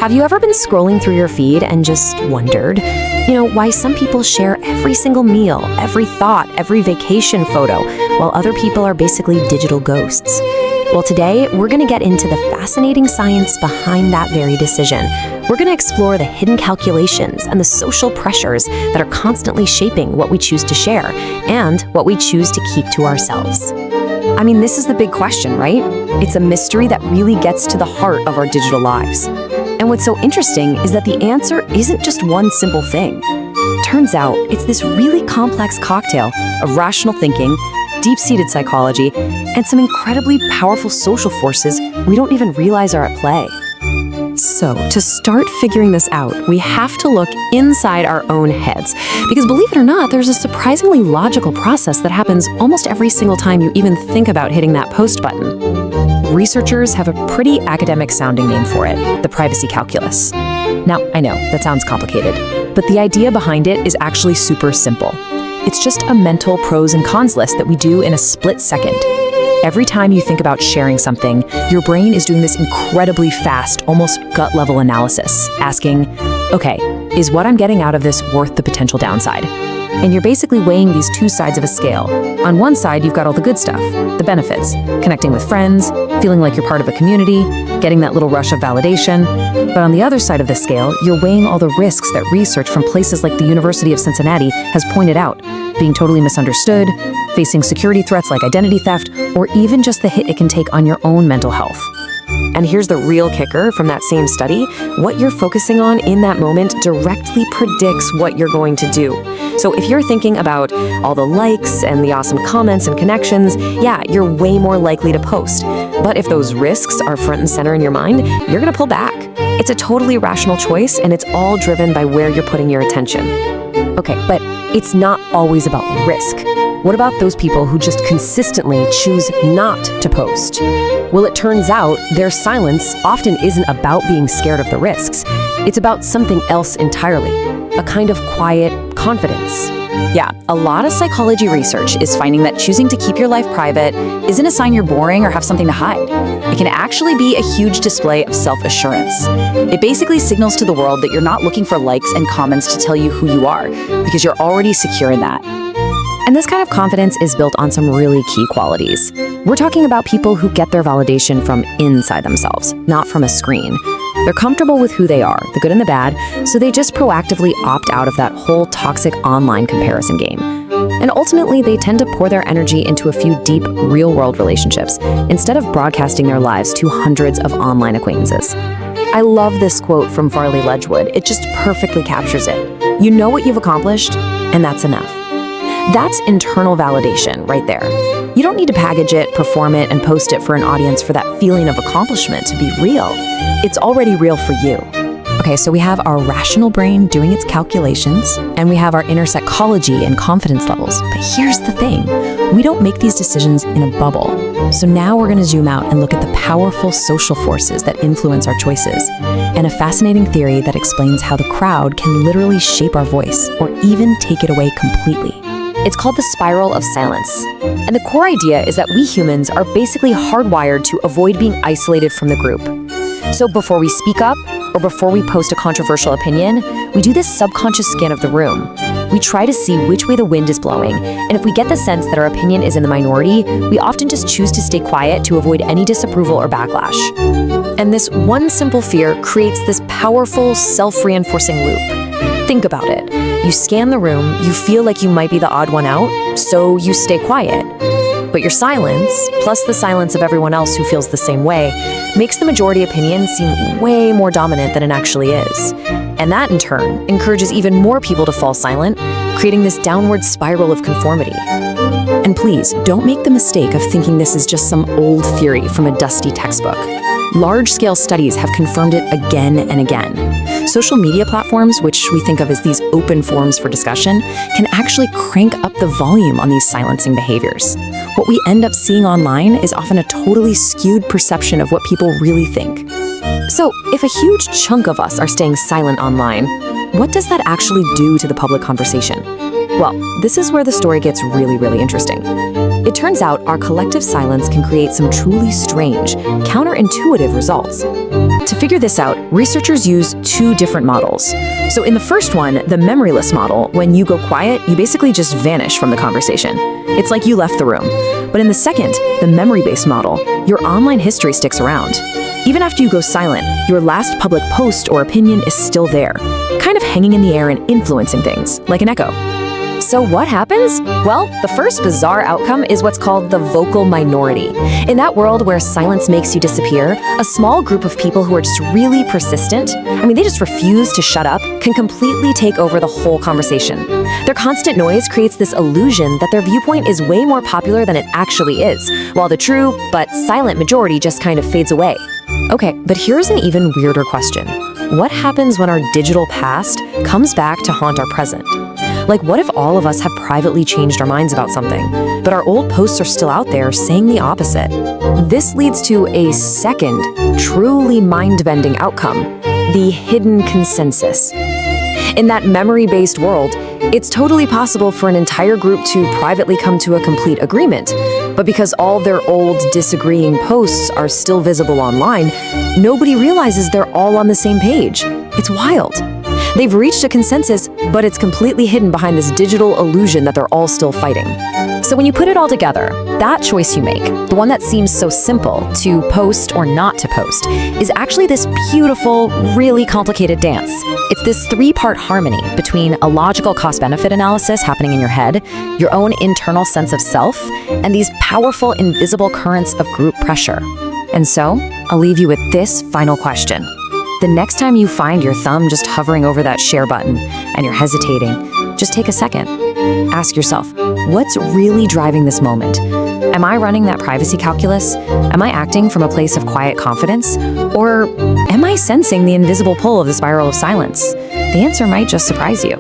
Have you ever been scrolling through your feed and just wondered, why some people share every single meal, every thought, every vacation photo, while other people are basically digital ghosts? Well, today, we're going to get into the fascinating science behind that very decision. We're going to explore the hidden calculations and the social pressures that are constantly shaping what we choose to share and what we choose to keep to ourselves. I mean, this is the big question, right? It's a mystery that really gets to the heart of our digital lives. And what's so interesting is that the answer isn't just one simple thing. Turns out, it's this really complex cocktail of rational thinking, deep-seated psychology, and some incredibly powerful social forces we don't even realize are at play. So, to start figuring this out, we have to look inside our own heads. Because believe it or not, there's a surprisingly logical process that happens almost every single time you even think about hitting that post button. Researchers have a pretty academic-sounding name for it, the privacy calculus. Now, I know, that sounds complicated, but the idea behind it is actually super simple. It's just a mental pros and cons list that we do in a split second. Every time you think about sharing something, your brain is doing this incredibly fast, almost gut-level analysis, asking, okay, is what I'm getting out of this worth the potential downside? And you're basically weighing these two sides of a scale. On one side, you've got all the good stuff, the benefits, connecting with friends, feeling like you're part of a community, getting that little rush of validation. But on the other side of the scale, you're weighing all the risks that research from places like the University of Cincinnati has pointed out, being totally misunderstood, facing security threats like identity theft, or even just the hit it can take on your own mental health. And here's the real kicker from that same study. What you're focusing on in that moment directly predicts what you're going to do. So if you're thinking about all the likes and the awesome comments and connections, yeah, you're way more likely to post. But if those risks are front and center in your mind, you're gonna pull back. It's a totally rational choice, and it's all driven by where you're putting your attention. Okay, but it's not always about risk. What about those people who just consistently choose not to post? Well, it turns out their silence often isn't about being scared of the risks. It's about something else entirely, a kind of quiet confidence. Yeah, a lot of psychology research is finding that choosing to keep your life private isn't a sign you're boring or have something to hide. It can actually be a huge display of self-assurance. It basically signals to the world that you're not looking for likes and comments to tell you who you are, because you're already secure in that. And this kind of confidence is built on some really key qualities. We're talking about people who get their validation from inside themselves, not from a screen. They're comfortable with who they are, the good and the bad, so they just proactively opt out of that whole toxic online comparison game. And ultimately, they tend to pour their energy into a few deep, real-world relationships, instead of broadcasting their lives to hundreds of online acquaintances. I love this quote from Farley Ledgewood. It just perfectly captures it. You know what you've accomplished, and that's enough. That's internal validation right there. You don't need to package it, perform it, and post it for an audience for that feeling of accomplishment to be real. It's already real for you. Okay, so we have our rational brain doing its calculations, and we have our inner psychology and confidence levels. But here's the thing, we don't make these decisions in a bubble. So now we're gonna zoom out and look at the powerful social forces that influence our choices, and a fascinating theory that explains how the crowd can literally shape our voice, or even take it away completely. It's called the spiral of silence. And the core idea is that we humans are basically hardwired to avoid being isolated from the group. So before we speak up, or before we post a controversial opinion, we do this subconscious scan of the room. We try to see which way the wind is blowing, and if we get the sense that our opinion is in the minority, we often just choose to stay quiet to avoid any disapproval or backlash. And this one simple fear creates this powerful, self-reinforcing loop. Think about it. You scan the room, you feel like you might be the odd one out, so you stay quiet. But your silence, plus the silence of everyone else who feels the same way, makes the majority opinion seem way more dominant than it actually is. And that, in turn, encourages even more people to fall silent, creating this downward spiral of conformity. And please, don't make the mistake of thinking this is just some old theory from a dusty textbook. Large-scale studies have confirmed it again and again. Social media platforms, which we think of as these open forums for discussion, can actually crank up the volume on these silencing behaviors. What we end up seeing online is often a totally skewed perception of what people really think. So, if a huge chunk of us are staying silent online, what does that actually do to the public conversation? Well, this is where the story gets really, really interesting. It turns out our collective silence can create some truly strange, counterintuitive results. To figure this out, researchers use two different models. So in the first one, the memoryless model, when you go quiet, you basically just vanish from the conversation. It's like you left the room. But in the second, the memory-based model, your online history sticks around. Even after you go silent, your last public post or opinion is still there, kind of hanging in the air and influencing things, like an echo. So what happens? Well, the first bizarre outcome is what's called the vocal minority. In that world where silence makes you disappear, a small group of people who are just really persistent, they just refuse to shut up, can completely take over the whole conversation. Their constant noise creates this illusion that their viewpoint is way more popular than it actually is, while the true but silent majority just kind of fades away. Okay, but here's an even weirder question. What happens when our digital past comes back to haunt our present? Like, what if all of us have privately changed our minds about something, but our old posts are still out there saying the opposite? This leads to a second, truly mind-bending outcome, the hidden consensus. In that memory-based world, it's totally possible for an entire group to privately come to a complete agreement, but because all their old disagreeing posts are still visible online, nobody realizes they're all on the same page. It's wild. They've reached a consensus, but it's completely hidden behind this digital illusion that they're all still fighting. So when you put it all together, that choice you make, the one that seems so simple, to post or not to post, is actually this beautiful, really complicated dance. It's this three-part harmony between a logical cost-benefit analysis happening in your head, your own internal sense of self, and these powerful, invisible currents of group pressure. And so, I'll leave you with this final question. The next time you find your thumb just hovering over that share button and you're hesitating, just take a second. Ask yourself, what's really driving this moment? Am I running that privacy calculus? Am I acting from a place of quiet confidence? Or am I sensing the invisible pull of the spiral of silence? The answer might just surprise you.